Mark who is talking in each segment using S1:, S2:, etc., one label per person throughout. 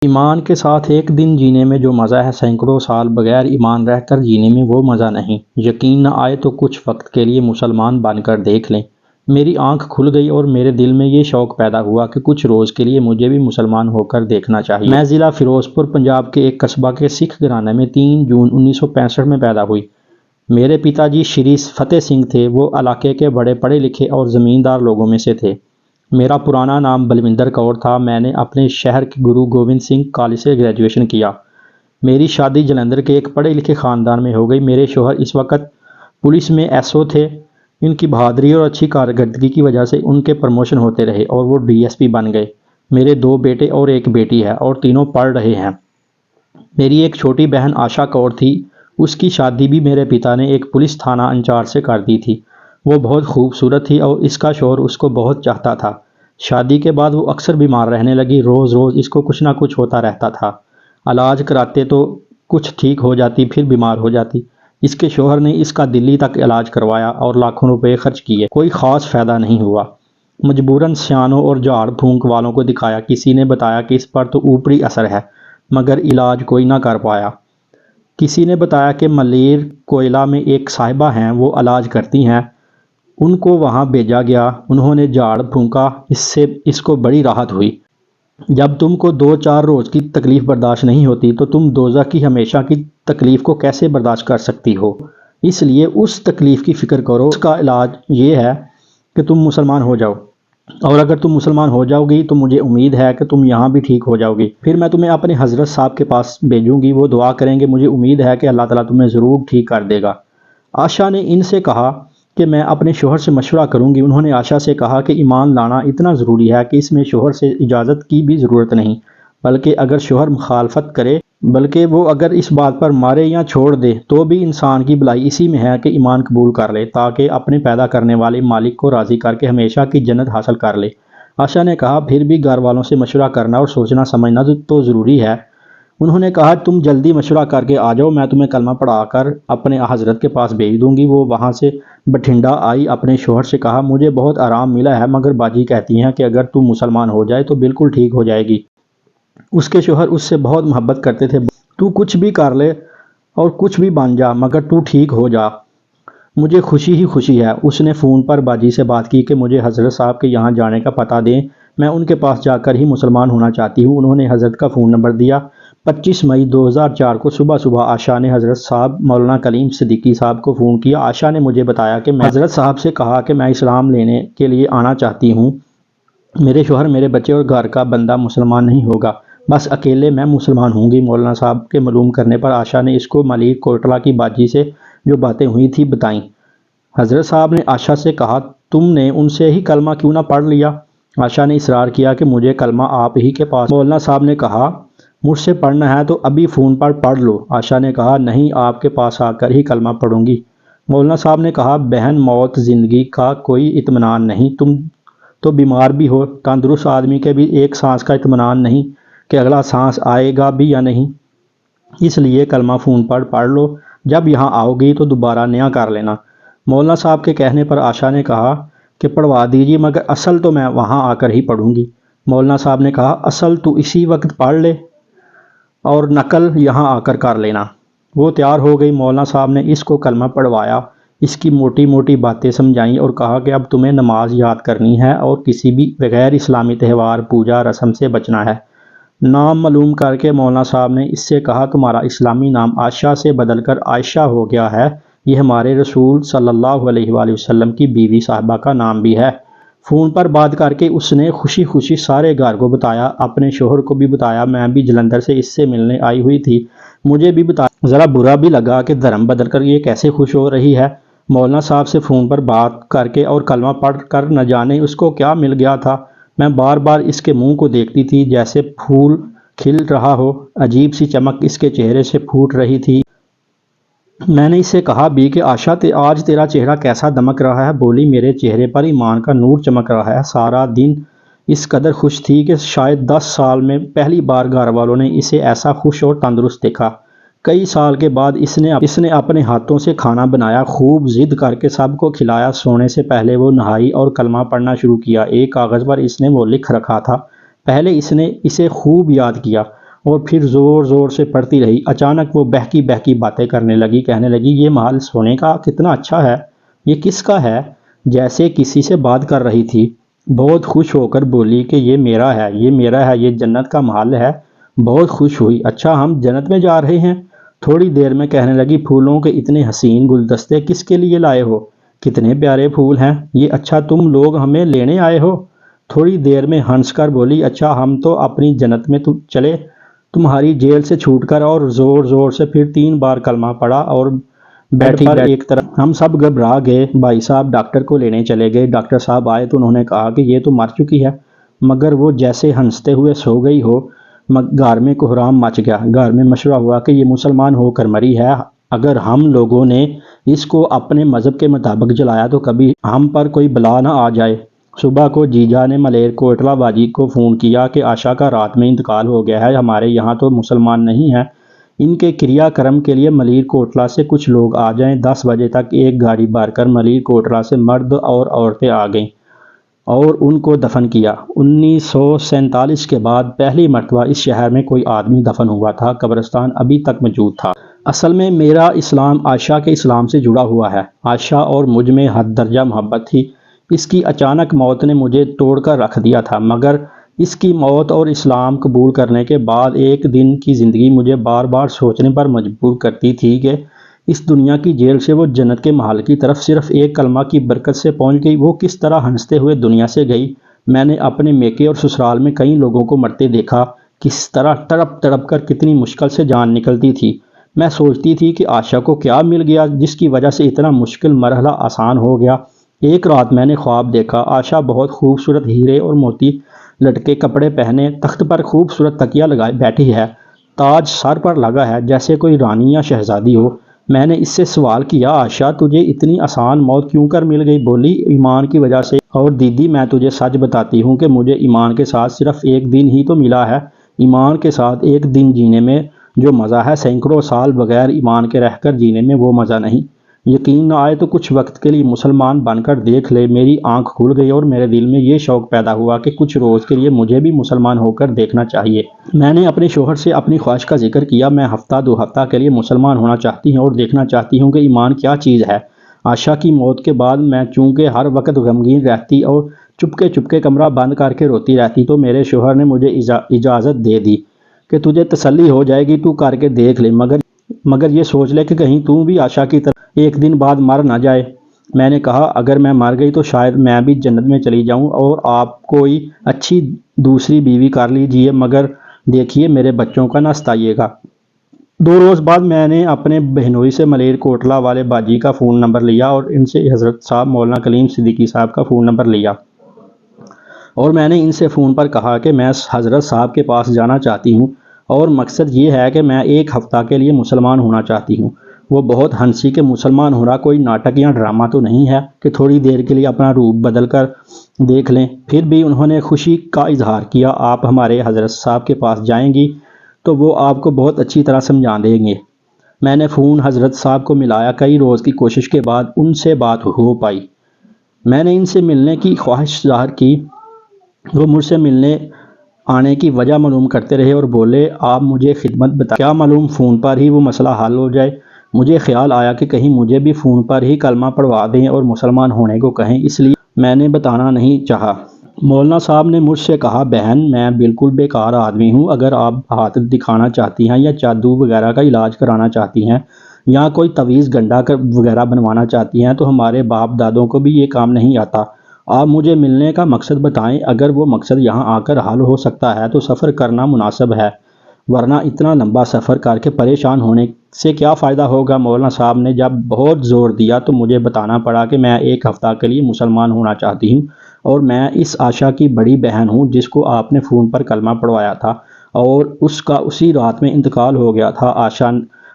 S1: ایمان کے ساتھ ایک دن جینے میں جو مزہ ہے، سینکڑوں سال بغیر ایمان رہ کر جینے میں وہ مزہ نہیں۔ یقین نہ آئے تو کچھ وقت کے لیے مسلمان بن کر دیکھ لیں۔ میری آنکھ کھل گئی اور میرے دل میں یہ شوق پیدا ہوا کہ کچھ روز کے لیے مجھے بھی مسلمان ہو کر دیکھنا چاہیے۔ میں ضلع فیروزپور پنجاب کے ایک قصبہ کے سکھ گھرانے میں 3 جون 1965 میں پیدا ہوئی۔ میرے پتا جی شری فتح سنگھ تھے۔ وہ علاقے کے بڑے پڑھے لکھے اور زمیندار لوگوں میں سے تھے۔ میرا پرانا نام بلوندر کور تھا۔ میں نے اپنے شہر کے گرو گوبند سنگھ کالج سے گریجویشن کیا۔ میری شادی جلندھر کے ایک پڑھے لکھے خاندان میں ہو گئی۔ میرے شوہر اس وقت پولیس میں ایس او تھے۔ ان کی بہادری اور اچھی کارکردگی کی وجہ سے ان کے پروموشن ہوتے رہے اور وہ ڈی ایس پی بن گئے۔ میرے 2 بیٹے اور ایک بیٹی ہے اور تینوں پڑھ رہے ہیں۔ میری ایک چھوٹی بہن آشا کور تھی۔ اس کی شادی بھی میرے پتا نے ایک پولیس تھانہ انچارج سے کر دی تھی۔ وہ بہت خوبصورت تھی اور اس کا شوہر اس کو بہت چاہتا تھا۔ شادی کے بعد وہ اکثر بیمار رہنے لگی۔ روز روز اس کو کچھ نہ کچھ ہوتا رہتا تھا۔ علاج کراتے تو کچھ ٹھیک ہو جاتی، پھر بیمار ہو جاتی۔ اس کے شوہر نے اس کا دلی تک علاج کروایا اور لاکھوں روپے خرچ کیے، کوئی خاص فائدہ نہیں ہوا۔ مجبوراً سیانوں اور جھاڑ پھونک والوں کو دکھایا۔ کسی نے بتایا کہ اس پر تو اوپری اثر ہے، مگر علاج کوئی نہ کر پایا۔ کسی نے بتایا کہ ملیر کوئلہ میں ایک صاحبہ ہیں، وہ علاج کرتی ہیں، ان کو وہاں بھیجا گیا۔ انہوں نے جھاڑ پھونکا، اس سے اس کو بڑی راحت ہوئی۔ جب تم کو 2-4 روز کی تکلیف برداشت نہیں ہوتی تو تم دوزخ کی ہمیشہ کی تکلیف کو کیسے برداشت کر سکتی ہو؟ اس لیے اس تکلیف کی فکر کرو۔ اس کا علاج یہ ہے کہ تم مسلمان ہو جاؤ، اور اگر تم مسلمان ہو جاؤ گی تو مجھے امید ہے کہ تم یہاں بھی ٹھیک ہو جاؤ گی۔ پھر میں تمہیں اپنے حضرت صاحب کے پاس بھیجوں گی، وہ دعا کریں گے، مجھے امید ہے کہ اللہ تعالیٰ تمہیں ضرور ٹھیک کر دے گا۔ آشا نے ان سے کہا کہ میں اپنے شوہر سے مشورہ کروں گی۔ انہوں نے آشا سے کہا کہ ایمان لانا اتنا ضروری ہے کہ اس میں شوہر سے اجازت کی بھی ضرورت نہیں، بلکہ اگر شوہر مخالفت کرے، بلکہ وہ اگر اس بات پر مارے یا چھوڑ دے تو بھی انسان کی بھلائی اسی میں ہے کہ ایمان قبول کر لے، تاکہ اپنے پیدا کرنے والے مالک کو راضی کر کے ہمیشہ کی جنت حاصل کر لے۔ آشا نے کہا پھر بھی گھر والوں سے مشورہ کرنا اور سوچنا سمجھنا تو ضروری ہے۔ انہوں نے کہا تم جلدی مشورہ کر کے آ جاؤ، میں تمہیں کلمہ پڑھا کر اپنے حضرت کے پاس بھیج دوں گی۔ وہ وہاں سے بٹھنڈا آئی، اپنے شوہر سے کہا مجھے بہت آرام ملا ہے، مگر باجی کہتی ہیں کہ اگر تو مسلمان ہو جائے تو بالکل ٹھیک ہو جائے گی۔ اس کے شوہر اس سے بہت محبت کرتے تھے۔ تو کچھ بھی کر لے اور کچھ بھی بن جا، مگر تو ٹھیک ہو جا، مجھے خوشی ہی خوشی ہے۔ اس نے فون پر باجی سے بات کی کہ مجھے حضرت صاحب کے یہاں جانے کا پتہ دیں، میں ان کے پاس جا کر ہی مسلمان ہونا چاہتی ہوں۔ انہوں نے حضرت کا فون نمبر دیا۔ 25 مئی 2004 کو صبح صبح آشا نے حضرت صاحب مولانا کلیم صدیقی صاحب کو فون کیا۔ آشا نے مجھے بتایا کہ میں حضرت صاحب سے کہا کہ میں اسلام لینے کے لیے آنا چاہتی ہوں۔ میرے شوہر، میرے بچے اور گھر کا بندہ مسلمان نہیں ہوگا، بس اکیلے میں مسلمان ہوں گی۔ مولانا صاحب کے معلوم کرنے پر آشا نے اس کو ملیر کوٹلہ کی باجی سے جو باتیں ہوئی تھی بتائیں۔ حضرت صاحب نے آشا سے کہا تم نے ان سے ہی کلمہ کیوں نہ پڑھ لیا؟ آشا نے اصرار کیا کہ مجھے کلمہ آپ ہی کے پاس۔ مولانا صاحب نے کہا مجھ سے پڑھنا ہے تو ابھی فون پر پڑھ لو۔ آشا نے کہا نہیں، آپ کے پاس آ کر ہی کلمہ پڑھوں گی۔ مولانا صاحب نے کہا بہن، موت زندگی کا کوئی اطمینان نہیں، تم تو بیمار بھی ہو، تندرست آدمی کے بھی ایک سانس کا اطمینان نہیں کہ اگلا سانس آئے گا بھی یا نہیں، اس لیے کلمہ فون پر پڑھ لو، جب یہاں آؤ گی تو دوبارہ نیا کر لینا۔ مولانا صاحب کے کہنے پر آشا نے کہا کہ پڑھوا دیجیے، مگر اصل تو میں وہاں آ کر ہی پڑھوں گی۔ مولانا صاحب نے کہا اصل تو اسی وقت پڑھ لے اور نقل یہاں آ کر لینا۔ وہ تیار ہو گئی۔ مولانا صاحب نے اس کو کلمہ پڑھوایا، اس کی موٹی موٹی باتیں سمجھائیں اور کہا کہ اب تمہیں نماز یاد کرنی ہے اور کسی بھی غیر اسلامی تہوار، پوجا، رسم سے بچنا ہے۔ نام معلوم کر کے مولانا صاحب نے اس سے کہا تمہارا اسلامی نام آشا سے بدل کر عائشہ ہو گیا ہے، یہ ہمارے رسول صلی اللہ علیہ وآلہ وسلم کی بیوی صاحبہ کا نام بھی ہے۔ فون پر بات کر کے اس نے خوشی خوشی سارے گھر کو بتایا، اپنے شوہر کو بھی بتایا، میں بھی جلندھر سے اس سے ملنے آئی ہوئی تھی، مجھے بھی بتایا۔ ذرا برا بھی لگا کہ دھرم بدل کر یہ کیسے خوش ہو رہی ہے۔ مولانا صاحب سے فون پر بات کر کے اور کلمہ پڑھ کر نہ جانے اس کو کیا مل گیا تھا۔ میں بار بار اس کے منہ کو دیکھتی تھی جیسے پھول کھل رہا ہو، عجیب سی چمک اس کے چہرے سے پھوٹ رہی تھی۔ میں نے اس سے کہا بھی کہ آشا آج تیرا چہرہ کیسا دمک رہا ہے؟ بولی میرے چہرے پر ایمان کا نور چمک رہا ہے۔ سارا دن اس قدر خوش تھی کہ شاید 10 سال میں پہلی بار گھر والوں نے اسے ایسا خوش اور تندرست دیکھا۔ کئی سال کے بعد اس نے اپنے ہاتھوں سے کھانا بنایا، خوب ضد کر کے سب کو کھلایا۔ سونے سے پہلے وہ نہائی اور کلمہ پڑھنا شروع کیا۔ ایک کاغذ پر اس نے وہ لکھ رکھا تھا، پہلے اس نے اسے خوب یاد کیا اور پھر زور زور سے پڑھتی رہی۔ اچانک وہ بہکی بہکی باتیں کرنے لگی، کہنے لگی یہ محل سونے کا کتنا اچھا ہے، یہ کس کا ہے؟ جیسے کسی سے بات کر رہی تھی۔ بہت خوش ہو کر بولی کہ یہ میرا ہے، یہ میرا ہے، یہ جنت کا محل ہے۔ بہت خوش ہوئی۔ اچھا ہم جنت میں جا رہے ہیں؟ تھوڑی دیر میں کہنے لگی پھولوں کے اتنے حسین گلدستے کس کے لیے لائے ہو؟ کتنے پیارے پھول ہیں یہ، اچھا تم لوگ ہمیں لینے آئے ہو؟ تھوڑی دیر میں ہنس کر بولی اچھا ہم تو اپنی جنت میں چلے تمہاری جیل سے چھوٹ کر، اور زور زور سے پھر 3 بار کلمہ پڑھا اور بیٹھی پر ایک طرف۔ ہم سب گھبرا گئے۔ بھائی صاحب ڈاکٹر کو لینے چلے گئے۔ ڈاکٹر صاحب آئے تو انہوں نے کہا کہ یہ تو مر چکی ہے، مگر وہ جیسے ہنستے ہوئے سو گئی ہو۔ گھر میں کوہرام مچ گیا۔ گھر میں مشورہ ہوا کہ یہ مسلمان ہو کر مری ہے، اگر ہم لوگوں نے اس کو اپنے مذہب کے مطابق جلایا تو کبھی ہم پر کوئی بلا نہ آ جائے۔ صبح کو جیجا نے ملیر کوٹلہ باجی کو فون کیا کہ آشا کا رات میں انتقال ہو گیا ہے، ہمارے یہاں تو مسلمان نہیں ہیں، ان کے کریا کرم کے لیے ملیر کوٹلہ سے کچھ لوگ آ جائیں۔ 10 بجے تک ایک گاڑی بھر کر ملیر کوٹلہ سے مرد اور عورتیں آ گئیں اور ان کو دفن کیا۔ 1947 کے بعد پہلی مرتبہ اس شہر میں کوئی آدمی دفن ہوا تھا۔ قبرستان ابھی تک موجود تھا۔ اصل میں میرا اسلام عائشہ کے اسلام سے جڑا ہوا ہے۔ عائشہ اور مجھ میں حد درجہ محبت تھی۔ اس کی اچانک موت نے مجھے توڑ کر رکھ دیا تھا، مگر اس کی موت اور اسلام قبول کرنے کے بعد ایک دن کی زندگی مجھے بار بار سوچنے پر مجبور کرتی تھی کہ اس دنیا کی جیل سے وہ جنت کے محل کی طرف صرف ایک کلمہ کی برکت سے پہنچ گئی۔ وہ کس طرح ہنستے ہوئے دنیا سے گئی۔ میں نے اپنے میکے اور سسرال میں کئی لوگوں کو مرتے دیکھا، کس طرح تڑپ تڑپ کر کتنی مشکل سے جان نکلتی تھی۔ میں سوچتی تھی کہ عائشہ کو کیا مل گیا جس کی وجہ سے اتنا مشکل مرحلہ آسان ہو گیا۔ ایک رات میں نے خواب دیکھا، عائشہ بہت خوبصورت ہیرے اور موتی لٹکے کپڑے پہنے تخت پر خوبصورت تکیہ لگائے بیٹھی ہے، تاج سر پر لگا ہے جیسے کوئی رانی یا شہزادی ہو۔ میں نے اس سے سوال کیا عائشہ تجھے اتنی آسان موت کیوں کر مل گئی؟ بولی ایمان کی وجہ سے۔ اور دیدی میں تجھے سچ بتاتی ہوں کہ مجھے ایمان کے ساتھ صرف ایک دن ہی تو ملا ہے۔ ایمان کے ساتھ ایک دن جینے میں جو مزہ ہے سینکڑوں سال بغیر ایمان کے رہ کر جینے میں وہ مزہ نہیں۔ یقین نہ آئے تو کچھ وقت کے لیے مسلمان بن کر دیکھ لے۔ میری آنکھ کھل گئی اور میرے دل میں یہ شوق پیدا ہوا کہ کچھ روز کے لیے مجھے بھی مسلمان ہو کر دیکھنا چاہیے۔ میں نے اپنے شوہر سے اپنی خواہش کا ذکر کیا، میں ہفتہ 2 ہفتہ کے لیے مسلمان ہونا چاہتی ہوں اور دیکھنا چاہتی ہوں کہ ایمان کیا چیز ہے۔ عائشہ کی موت کے بعد میں چونکہ ہر وقت غمگین رہتی اور چپکے چپکے کمرہ بند کر کے روتی رہتی تو میرے شوہر نے مجھے اجازت دے دی کہ تجھے تسلی ہو جائے گی، تو کر کے دیکھ لے، مگر یہ سوچ لے کہ کہیں تو بھی عائشہ کی طرح ایک دن بعد مر نہ جائے۔ میں نے کہا اگر میں مر گئی تو شاید میں بھی جنت میں چلی جاؤں اور آپ کوئی اچھی دوسری بیوی کر لیجئے، مگر دیکھیے میرے بچوں کا نہ ستائیے گا۔ 2 روز بعد میں نے اپنے بہنوئی سے ملیر کوٹلہ والے باجی کا فون نمبر لیا اور ان سے حضرت صاحب مولانا کلیم صدیقی صاحب کا فون نمبر لیا، اور میں نے ان سے فون پر کہا کہ میں حضرت صاحب کے پاس جانا چاہتی ہوں اور مقصد یہ ہے کہ میں 1 ہفتہ کے لیے مسلمان ہونا چاہتی ہوں۔ وہ بہت ہنسی کہ مسلمان ہونا کوئی ناٹک یا ڈرامہ تو نہیں ہے کہ تھوڑی دیر کے لیے اپنا روپ بدل کر دیکھ لیں۔ پھر بھی انہوں نے خوشی کا اظہار کیا آپ ہمارے حضرت صاحب کے پاس جائیں گی تو وہ آپ کو بہت اچھی طرح سمجھا دیں گے۔ میں نے فون حضرت صاحب کو ملایا، کئی روز کی کوشش کے بعد ان سے بات ہو پائی۔ میں نے ان سے ملنے کی خواہش ظاہر کی، وہ مجھ سے ملنے آنے کی وجہ معلوم کرتے رہے اور بولے آپ مجھے خدمت بتائیں، کیا معلوم فون پر ہی وہ مسئلہ حل ہو جائے۔ مجھے خیال آیا کہ کہیں مجھے بھی فون پر ہی کلمہ پڑھوا دیں اور مسلمان ہونے کو کہیں، اس لیے میں نے بتانا نہیں چاہا۔ مولانا صاحب نے مجھ سے کہا بہن میں بالکل بیکار آدمی ہوں، اگر آپ ہاتھ دکھانا چاہتی ہیں یا جادو وغیرہ کا علاج کرانا چاہتی ہیں یا کوئی تعویذ گنڈا وغیرہ بنوانا چاہتی ہیں تو ہمارے باپ دادوں کو بھی یہ کام نہیں آتا۔ آپ مجھے ملنے کا مقصد بتائیں، اگر وہ مقصد یہاں آ کر حل ہو سکتا ہے تو سفر کرنا مناسب ہے، ورنہ اتنا لمبا سفر کر کے پریشان ہونے سے کیا فائدہ ہوگا۔ مولانا صاحب نے جب بہت زور دیا تو مجھے بتانا پڑا کہ میں 1 ہفتہ کے لیے مسلمان ہونا چاہتی ہوں اور میں اس عائشہ کی بڑی بہن ہوں جس کو آپ نے فون پر کلمہ پڑھوایا تھا اور اس کا اسی رات میں انتقال ہو گیا تھا۔ عائشہ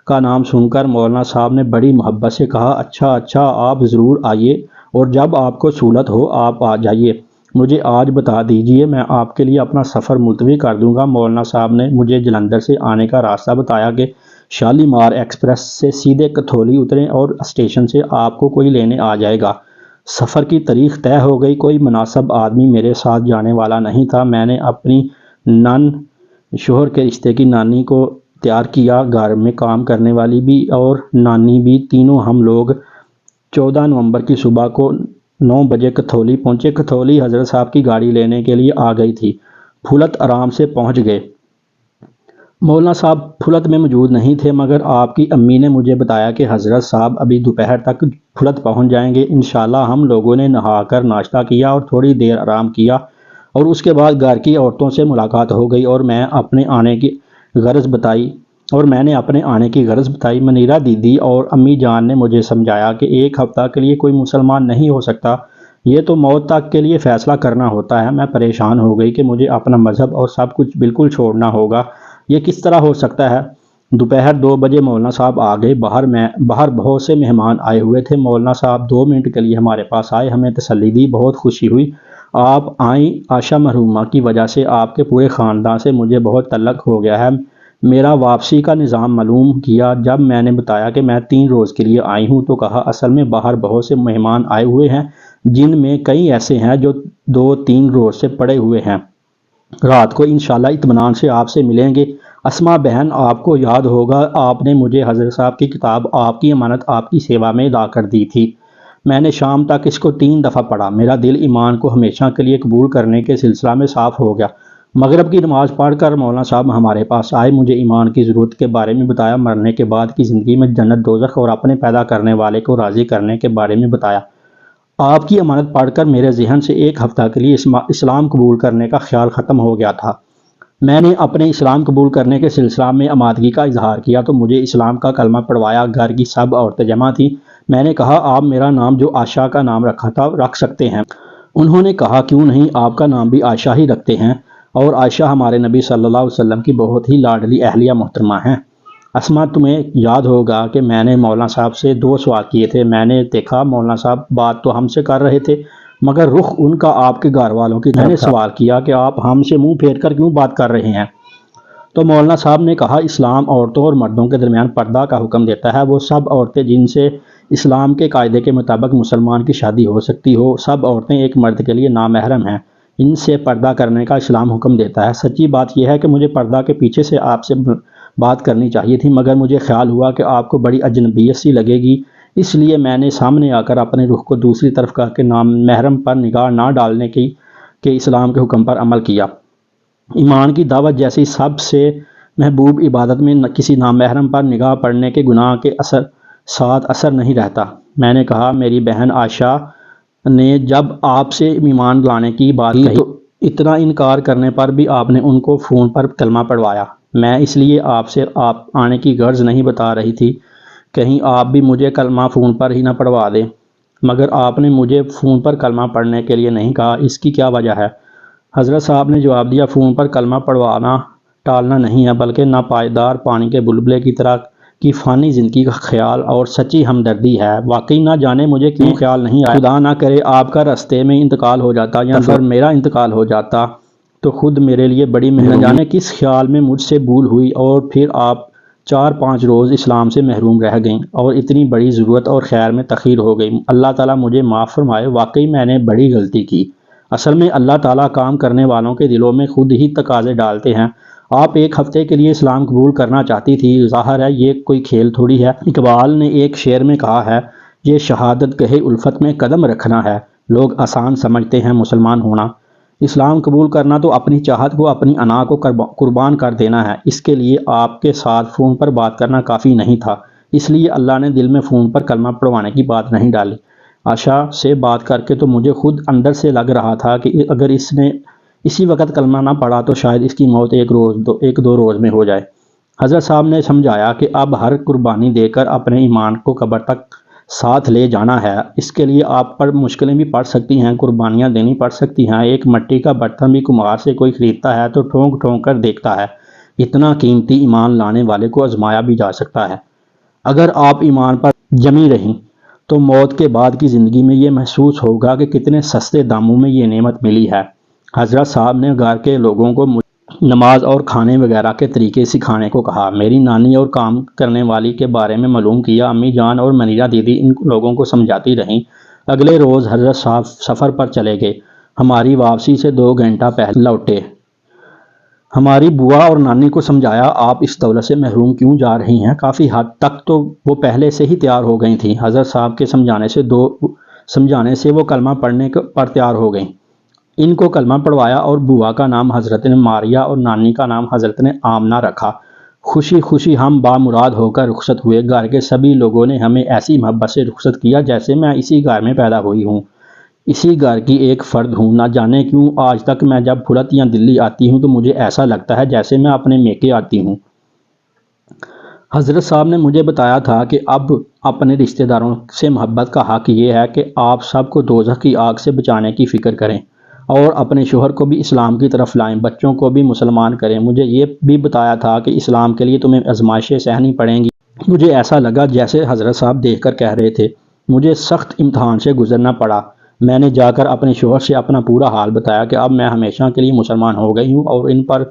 S1: کا نام سن کر مولانا صاحب نے بڑی محبت سے کہا اچھا آپ ضرور آئیے اور جب آپ کو سہولت ہو آپ آ جائیے، مجھے آج بتا دیجئے، میں آپ کے لیے اپنا سفر ملتوی کر دوں گا۔ مولانا صاحب نے مجھے جلندھر سے آنے کا راستہ بتایا کہ شالیمار ایکسپریس سے سیدھے کتھولی اتریں اور اسٹیشن سے آپ کو کوئی لینے آ جائے گا۔ سفر کی تاریخ طے ہو گئی، کوئی مناسب آدمی میرے ساتھ جانے والا نہیں تھا۔ میں نے اپنی نن شوہر کے رشتے کی نانی کو تیار کیا، گھر میں کام کرنے والی بھی اور نانی بھی، تینوں ہم لوگ 14 نومبر کی صبح کو 9 بجے کتھولی پہنچے۔ کتھولی حضرت صاحب کی گاڑی لینے کے لیے آ گئی تھی۔ پھولت آرام سے پہنچ گئے۔ مولانا صاحب پھولت میں موجود نہیں تھے، مگر آپ کی امی نے مجھے بتایا کہ حضرت صاحب ابھی دوپہر تک پھولت پہنچ جائیں گے انشاءاللہ۔ ہم لوگوں نے نہا کر ناشتہ کیا اور تھوڑی دیر آرام کیا، اور اس کے بعد گھر کی عورتوں سے ملاقات ہو گئی اور میں نے اپنے آنے کی غرض بتائی۔ منیرہ دیدی اور امی جان نے مجھے سمجھایا کہ ایک ہفتہ کے لیے کوئی مسلمان نہیں ہو سکتا، یہ تو موت تک کے لیے فیصلہ کرنا ہوتا ہے۔ میں پریشان ہو گئی کہ مجھے اپنا مذہب اور سب کچھ بالکل چھوڑنا ہوگا، یہ کس طرح ہو سکتا ہے؟ دوپہر 2 بجے مولانا صاحب آ گئے۔ باہر بہت سے مہمان آئے ہوئے تھے۔ مولانا صاحب 2 منٹ کے لیے ہمارے پاس آئے، ہمیں تسلی دی، بہت خوشی ہوئی آپ آئیں، عائشہ مرحومہ کی وجہ سے آپ کے پورے خاندان سے مجھے بہت تعلق ہو گیا ہے۔ میرا واپسی کا نظام معلوم کیا۔ جب میں نے بتایا کہ میں 3 روز کے لیے آئی ہوں تو کہا اصل میں باہر بہت سے مہمان آئے ہوئے ہیں، جن میں کئی ایسے ہیں جو 2-3 روز سے پڑے ہوئے ہیں، رات کو انشاءاللہ اطمینان سے آپ سے ملیں گے۔ اسما بہن، آپ کو یاد ہوگا آپ نے مجھے حضرت صاحب کی کتاب آپ کی امانت آپ کی سیوا میں لا کر دی تھی۔ میں نے شام تک اس کو 3 دفعہ پڑھا۔ میرا دل ایمان کو ہمیشہ کے لیے قبول کرنے کے سلسلہ میں صاف ہو گیا۔ مغرب کی نماز پڑھ کر مولانا صاحب ہمارے پاس آئے، مجھے ایمان کی ضرورت کے بارے میں بتایا، مرنے کے بعد کی زندگی میں جنت دوزخ اور اپنے پیدا کرنے والے کو راضی کرنے کے بارے میں بتایا۔ آپ کی امانت پڑھ کر میرے ذہن سے ایک ہفتہ کے لیے اسلام قبول کرنے کا خیال ختم ہو گیا تھا۔ میں نے اپنے اسلام قبول کرنے کے سلسلہ میں آمادگی کا اظہار کیا تو مجھے اسلام کا کلمہ پڑھوایا۔ گھر کی سب عورتیں جمع تھیں۔ میں نے کہا آپ میرا نام جو عائشہ کا نام رکھا تھا رکھ سکتے ہیں۔ انہوں نے کہا کیوں نہیں، آپ کا نام بھی عائشہ ہی رکھتے ہیں، اور عائشہ ہمارے نبی صلی اللہ علیہ وسلم کی بہت ہی لاڈلی اہلیہ محترمہ ہیں۔ اسما، تمہیں یاد ہوگا کہ میں نے مولانا صاحب سے 2 سوال کیے تھے۔ میں نے دیکھا مولانا صاحب بات تو ہم سے کر رہے تھے، مگر رخ ان کا آپ کے گھر والوں کی طرف تھا۔ میں نے سوال کیا کہ آپ ہم سے منہ پھیر کر کیوں بات کر رہے ہیں؟ تو مولانا صاحب نے کہا اسلام عورتوں اور مردوں کے درمیان پردہ کا حکم دیتا ہے۔ وہ سب عورتیں جن سے اسلام کے قاعدے کے مطابق مسلمان کی شادی ہو سکتی ہو، سب عورتیں ایک مرد کے لیے نامحرم ہیں، ان سے پردہ کرنے کا اسلام حکم دیتا ہے۔ سچی بات یہ ہے کہ مجھے پردہ کے پیچھے سے آپ سے بات کرنی چاہیے تھی، مگر مجھے خیال ہوا کہ آپ کو بڑی اجنبیت سی لگے گی، اس لیے میں نے سامنے آ کر اپنے رخ کو دوسری طرف کر کے نامحرم پر نگاہ نہ ڈالنے کی کہ اسلام کے حکم پر عمل کیا۔ ایمان کی دعوت جیسی سب سے محبوب عبادت میں کسی نامحرم پر نگاہ پڑنے کے گناہ کے ساتھ اثر نہیں رہتا۔ میں نے کہا میری بہن عائشہ نے جب آپ سے ایمان لانے کی بات کہی تو اتنا انکار کرنے پر بھی آپ نے ان کو فون پر کلمہ پڑھوایا۔ میں اس لیے آپ سے آنے کی غرض نہیں بتا رہی تھی، کہیں آپ بھی مجھے کلمہ فون پر ہی نہ پڑھوا دیں، مگر آپ نے مجھے فون پر کلمہ پڑھنے کے لیے نہیں کہا، اس کی کیا وجہ ہے؟ حضرت صاحب نے جواب دیا فون پر کلمہ پڑھوانا ٹالنا نہیں ہے، بلکہ ناپائیدار پانی کے بلبلے کی طرح کی فانی زندگی کا خیال اور سچی ہمدردی ہے۔ واقعی نہ جانے مجھے کیوں خیال نہیں آیا، خدا نہ کرے آپ کا راستے میں انتقال ہو جاتا یا پھر میرا انتقال ہو جاتا تو خود میرے لیے بڑی مہربانی، نہ جانے کس خیال میں مجھ سے بھول ہوئی اور پھر آپ 4-5 روز اسلام سے محروم رہ گئیں اور اتنی بڑی ضرورت اور خیر میں تاخیر ہو گئی۔ اللہ تعالیٰ مجھے معاف فرمائے، واقعی میں نے بڑی غلطی کی۔ اصل میں اللہ تعالیٰ کام کرنے والوں کے دلوں میں خود ہی تقاضے ڈالتے ہیں۔ آپ 1 ہفتے کے لیے اسلام قبول کرنا چاہتی تھی، ظاہر ہے یہ کوئی کھیل تھوڑی ہے۔ اقبال نے ایک شعر میں کہا ہے، یہ شہادت گاہ الفت میں قدم رکھنا ہے، لوگ آسان سمجھتے ہیں مسلمان ہونا۔ اسلام قبول کرنا تو اپنی چاہت کو، اپنی انا کو قربان کر دینا ہے۔ اس کے لیے آپ کے ساتھ فون پر بات کرنا کافی نہیں تھا، اس لیے اللہ نے دل میں فون پر کلمہ پڑھوانے کی بات نہیں ڈالی۔ عائشہ سے بات کر کے تو مجھے خود اندر سے لگ رہا تھا کہ اگر اس نے اسی وقت کلمہ نہ پڑھا تو شاید اس کی موت 1-2 روز میں ہو جائے۔ حضرت صاحب نے سمجھایا کہ اب ہر قربانی دے کر اپنے ایمان کو قبر تک ساتھ لے جانا ہے۔ اس کے لیے آپ پر مشکلیں بھی پڑ سکتی ہیں، قربانیاں دینی پڑ سکتی ہیں۔ ایک مٹی کا برتن بھی کمہار سے کوئی خریدتا ہے تو ٹھونک ٹھونک کر دیکھتا ہے، اتنا قیمتی ایمان لانے والے کو آزمایا بھی جا سکتا ہے۔ اگر آپ ایمان پر جمی رہیں تو موت کے بعد کی زندگی میں یہ محسوس ہوگا کہ کتنے سستے داموں میں یہ نعمت ملی ہے۔ حضرت صاحب نے گھر کے لوگوں کو نماز اور کھانے وغیرہ کے طریقے سکھانے کو کہا۔ میری نانی اور کام کرنے والی کے بارے میں معلوم کیا۔ امی جان اور منیرہ دیدی ان لوگوں کو سمجھاتی رہیں۔ اگلے روز حضرت صاحب سفر پر چلے گئے، ہماری واپسی سے 2 گھنٹہ پہلے لوٹے۔ ہماری بوا اور نانی کو سمجھایا آپ اس دولت سے محروم کیوں جا رہی ہیں؟ کافی حد تک تو وہ پہلے سے ہی تیار ہو گئی تھیں۔ حضرت صاحب کے سمجھانے سے وہ کلمہ پڑھنے پر تیار ہو گئیں۔ ان کو کلمہ پڑھوایا اور بوا کا نام حضرت نے ماریہ اور نانی کا نام حضرت نے آمنہ رکھا۔ خوشی خوشی ہم بامراد ہو کر رخصت ہوئے۔ گھر کے سبھی لوگوں نے ہمیں ایسی محبت سے رخصت کیا جیسے میں اسی گھر میں پیدا ہوئی ہوں، اسی گھر کی ایک فرد ہوں۔ نہ جانے کیوں آج تک میں جب پھلت یا دلی آتی ہوں تو مجھے ایسا لگتا ہے جیسے میں اپنے میکے آتی ہوں۔ حضرت صاحب نے مجھے بتایا تھا کہ اب اپنے رشتہ داروں سے محبت کا حق یہ ہے کہ آپ سب کو دوزخ کی آگ سے بچانے کی فکر کریں اور اپنے شوہر کو بھی اسلام کی طرف لائیں، بچوں کو بھی مسلمان کریں۔ مجھے یہ بھی بتایا تھا کہ اسلام کے لیے تمہیں آزمائشیں سہنی پڑیں گی۔ مجھے ایسا لگا جیسے حضرت صاحب دیکھ کر کہہ رہے تھے۔ مجھے سخت امتحان سے گزرنا پڑا۔ میں نے جا کر اپنے شوہر سے اپنا پورا حال بتایا کہ اب میں ہمیشہ کے لیے مسلمان ہو گئی ہوں اور ان پر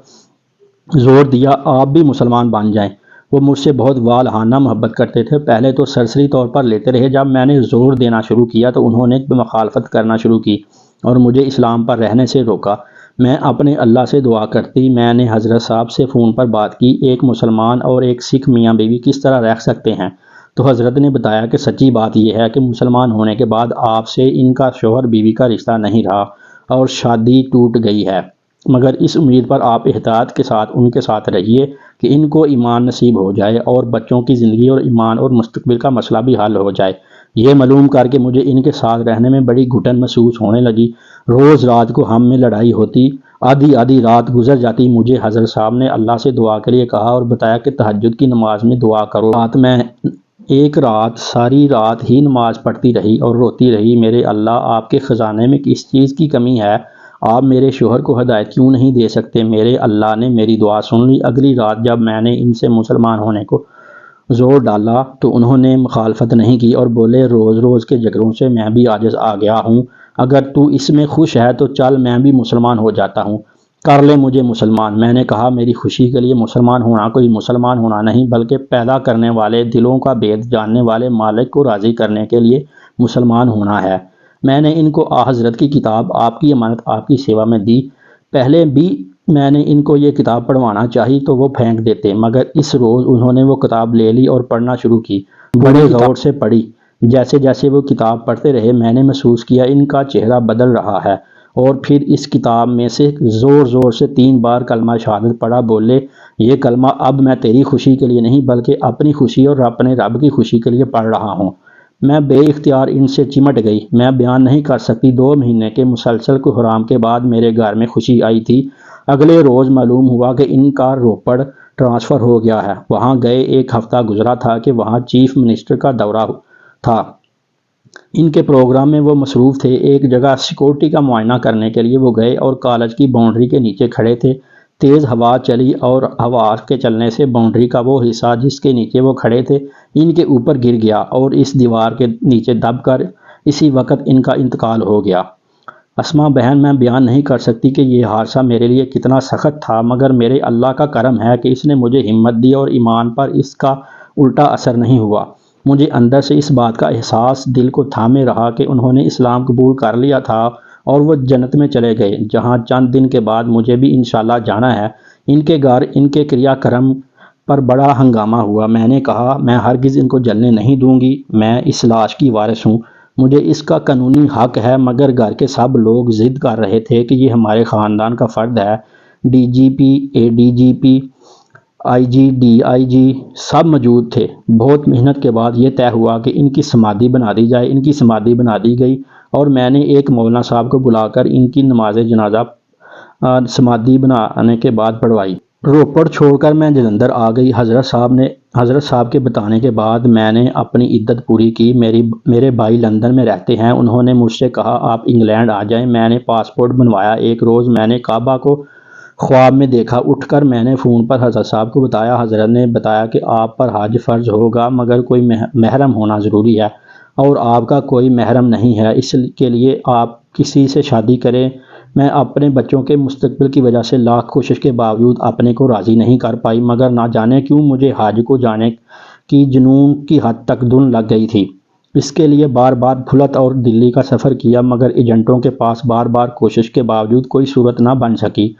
S1: زور دیا آپ بھی مسلمان بن جائیں۔ وہ مجھ سے بہت والہانہ محبت کرتے تھے۔ پہلے تو سرسری طور پر لیتے رہے، جب میں نے زور دینا شروع کیا تو انہوں نے مخالفت کرنا شروع کی اور مجھے اسلام پر رہنے سے روکا۔ میں اپنے اللہ سے دعا کرتی۔ میں نے حضرت صاحب سے فون پر بات کی، ایک مسلمان اور ایک سکھ میاں بیوی کس طرح رہ سکتے ہیں؟ تو حضرت نے بتایا کہ سچی بات یہ ہے کہ مسلمان ہونے کے بعد آپ سے ان کا شوہر بیوی کا رشتہ نہیں رہا اور شادی ٹوٹ گئی ہے، مگر اس امید پر آپ احتیاط کے ساتھ ان کے ساتھ رہیے کہ ان کو ایمان نصیب ہو جائے اور بچوں کی زندگی اور ایمان اور مستقبل کا مسئلہ بھی حل ہو جائے۔ یہ معلوم کر کے مجھے ان کے ساتھ رہنے میں بڑی گھٹن محسوس ہونے لگی۔ روز رات کو ہم میں لڑائی ہوتی، آدھی رات گزر جاتی۔ مجھے حضرت صاحب نے اللہ سے دعا کے لیے کہا اور بتایا کہ تہجد کی نماز میں دعا کرو۔ میں ایک رات ساری رات ہی نماز پڑھتی رہی اور روتی رہی، میرے اللہ آپ کے خزانے میں کس چیز کی کمی ہے؟ آپ میرے شوہر کو ہدایت کیوں نہیں دے سکتے؟ میرے اللہ نے میری دعا سن لی۔ اگلی رات جب میں نے ان سے مسلمان ہونے کو زور ڈالا تو انہوں نے مخالفت نہیں کی اور بولے روز روز کے جھگڑوں سے میں بھی عاجز آ گیا ہوں، اگر تو اس میں خوش ہے تو چل میں بھی مسلمان ہو جاتا ہوں، کر لے مجھے مسلمان۔ میں نے کہا میری خوشی کے لیے مسلمان ہونا کوئی مسلمان ہونا نہیں بلکہ پیدا کرنے والے، دلوں کا بھید جاننے والے مالک کو راضی کرنے کے لیے مسلمان ہونا ہے۔ میں نے ان کو حضرت کی کتاب آپ کی امانت آپ کی سیوا میں دی۔ پہلے بھی میں نے ان کو یہ کتاب پڑھوانا چاہی تو وہ پھینک دیتے، مگر اس روز انہوں نے وہ کتاب لے لی اور پڑھنا شروع کی۔ بڑے غور سے پڑھی۔ جیسے جیسے وہ کتاب پڑھتے رہے میں نے محسوس کیا ان کا چہرہ بدل رہا ہے، اور پھر اس کتاب میں سے زور زور سے 3 بار کلمہ شہادت پڑھا۔ بولے یہ کلمہ اب میں تیری خوشی کے لیے نہیں بلکہ اپنی خوشی اور اپنے رب کی خوشی کے لیے پڑھ رہا ہوں۔ میں بے اختیار ان سے چمٹ گئی۔ میں بیان نہیں کر سکتی 2 مہینے کے مسلسل کوحرام کے بعد میرے گھر میں خوشی آئی تھی۔ اگلے روز معلوم ہوا کہ ان کا روپڑ ٹرانسفر ہو گیا ہے۔ وہاں گئے 1 ہفتہ گزرا تھا کہ وہاں چیف منسٹر کا دورہ تھا۔ ان کے پروگرام میں وہ مصروف تھے۔ ایک جگہ سیکورٹی کا معائنہ کرنے کے لیے وہ گئے اور کالج کی باؤنڈری کے نیچے کھڑے تھے۔ تیز ہوا چلی اور ہوا کے چلنے سے باؤنڈری کا وہ حصہ جس کے نیچے وہ کھڑے تھے ان کے اوپر گر گیا اور اس دیوار کے نیچے دب کر اسی وقت ان کا انتقال ہو گیا۔ اسما بہن، میں بیان نہیں کر سکتی کہ یہ حادثہ میرے لیے کتنا سخت تھا، مگر میرے اللہ کا کرم ہے کہ اس نے مجھے ہمت دی اور ایمان پر اس کا الٹا اثر نہیں ہوا۔ مجھے اندر سے اس بات کا احساس دل کو تھامے رہا کہ انہوں نے اسلام قبول کر لیا تھا اور وہ جنت میں چلے گئے، جہاں چند دن کے بعد مجھے بھی انشاءاللہ جانا ہے۔ ان کے گھر ان کے کریا کرم پر بڑا ہنگامہ ہوا۔ میں نے کہا میں ہرگز ان کو جلنے نہیں دوں گی، میں اس لاش کی وارث ہوں، مجھے اس کا قانونی حق ہے، مگر گھر کے سب لوگ ضد کر رہے تھے کہ یہ ہمارے خاندان کا فرد ہے۔ D G P, A D G P, I G, D I G سب موجود تھے۔ بہت محنت کے بعد یہ طے ہوا کہ ان کی سمادھی بنا دی جائے۔ ان کی سمادھی بنا دی گئی اور میں نے ایک مولانا صاحب کو بلا کر ان کی نماز جنازہ سمادھی بنانے کے بعد پڑھوائی۔ روپڑ چھوڑ کر میں جلندھر آ گئی۔ حضرت صاحب کے بتانے کے بعد میں نے اپنی عدت پوری کی۔ میرے بھائی لندن میں رہتے ہیں، انہوں نے مجھ سے کہا آپ انگلینڈ آ جائیں۔ میں نے پاسپورٹ بنوایا۔ ایک روز میں نے کعبہ کو خواب میں دیکھا۔ اٹھ کر میں نے فون پر حضرت صاحب کو بتایا۔ حضرت نے بتایا کہ آپ پر حج فرض ہوگا مگر کوئی محرم ہونا ضروری ہے اور آپ کا کوئی محرم نہیں ہے، اس کے لیے آپ کسی سے شادی کریں۔ میں اپنے بچوں کے مستقبل کی وجہ سے لاکھ کوشش کے باوجود اپنے کو راضی نہیں کر پائی، مگر نہ جانے کیوں مجھے حج کو جانے کی جنون کی حد تک دھن لگ گئی تھی۔ اس کے لیے بار بار پھلت اور دلی کا سفر کیا، مگر ایجنٹوں کے پاس بار بار کوشش کے باوجود کوئی صورت نہ بن سکی۔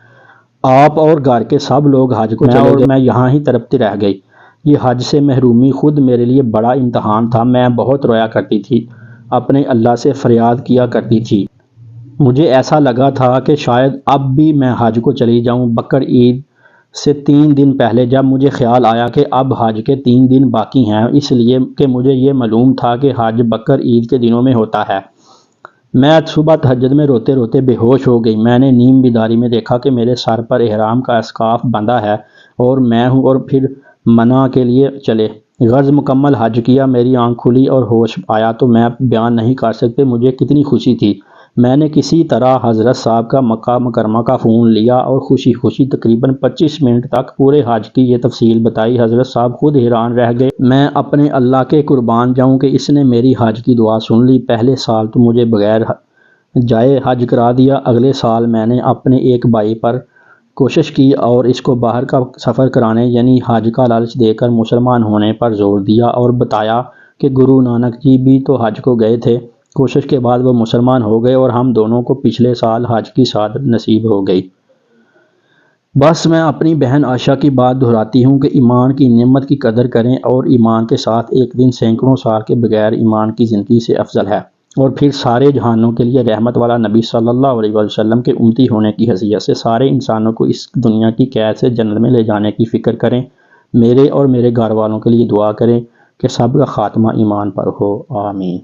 S1: آپ اور گھر کے سب لوگ حج کو چلے گئے، میں یہاں ہی تڑپتی رہ گئی۔ یہ حج سے محرومی خود میرے لیے بڑا امتحان تھا۔ میں بہت رویا کرتی تھی، اپنے اللہ سے فریاد کیا کرتی تھی۔ مجھے ایسا لگا تھا کہ شاید اب بھی میں حج کو چلی جاؤں۔ بقر عید سے 3 دن پہلے جب مجھے خیال آیا کہ اب حج کے 3 دن باقی ہیں، اس لیے کہ مجھے یہ معلوم تھا کہ حج بقر عید کے دنوں میں ہوتا ہے، میں صبح تہجد میں روتے روتے بے ہوش ہو گئی۔ میں نے نیم بیداری میں دیکھا کہ میرے سر پر احرام کا اسکارف بندھا ہے اور میں ہوں، اور پھر منی کے لیے چلے۔ غرض مکمل حج کیا، میری آنکھ کھلی اور ہوش آیا تو میں بیان نہیں کر سکتے مجھے کتنی خوشی تھی۔ میں نے کسی طرح حضرت صاحب کا مکہ مکرمہ کا فون لیا اور خوشی خوشی تقریباً 25 منٹ تک پورے حج کی یہ تفصیل بتائی۔ حضرت صاحب خود حیران رہ گئے۔ میں اپنے اللہ کے قربان جاؤں کہ اس نے میری حج کی دعا سن لی۔ پہلے سال تو مجھے بغیر جائے حج کرا دیا۔ اگلے سال میں نے اپنے ایک بھائی پر کوشش کی اور اس کو باہر کا سفر کرانے یعنی حج کا لالچ دے کر مسلمان ہونے پر زور دیا اور بتایا کہ گرو نانک جی بھی تو حج کو گئے تھے۔ کوشش کے بعد وہ مسلمان ہو گئے اور ہم دونوں کو پچھلے سال حج کی سعادت نصیب ہو گئی۔ بس میں اپنی بہن عائشہ کی بات دہراتی ہوں کہ ایمان کی نعمت کی قدر کریں، اور ایمان کے ساتھ ایک دن سینکڑوں سال کے بغیر ایمان کی زندگی سے افضل ہے۔ اور پھر سارے جہانوں کے لیے رحمت والا نبی صلی اللہ علیہ وسلم کے امتی ہونے کی حیثیت سے سارے انسانوں کو اس دنیا کی قید سے جنت میں لے جانے کی فکر کریں۔ میرے اور میرے گھر والوں کے لیے دعا کریں کہ سب کا خاتمہ ایمان پر ہو، آمین۔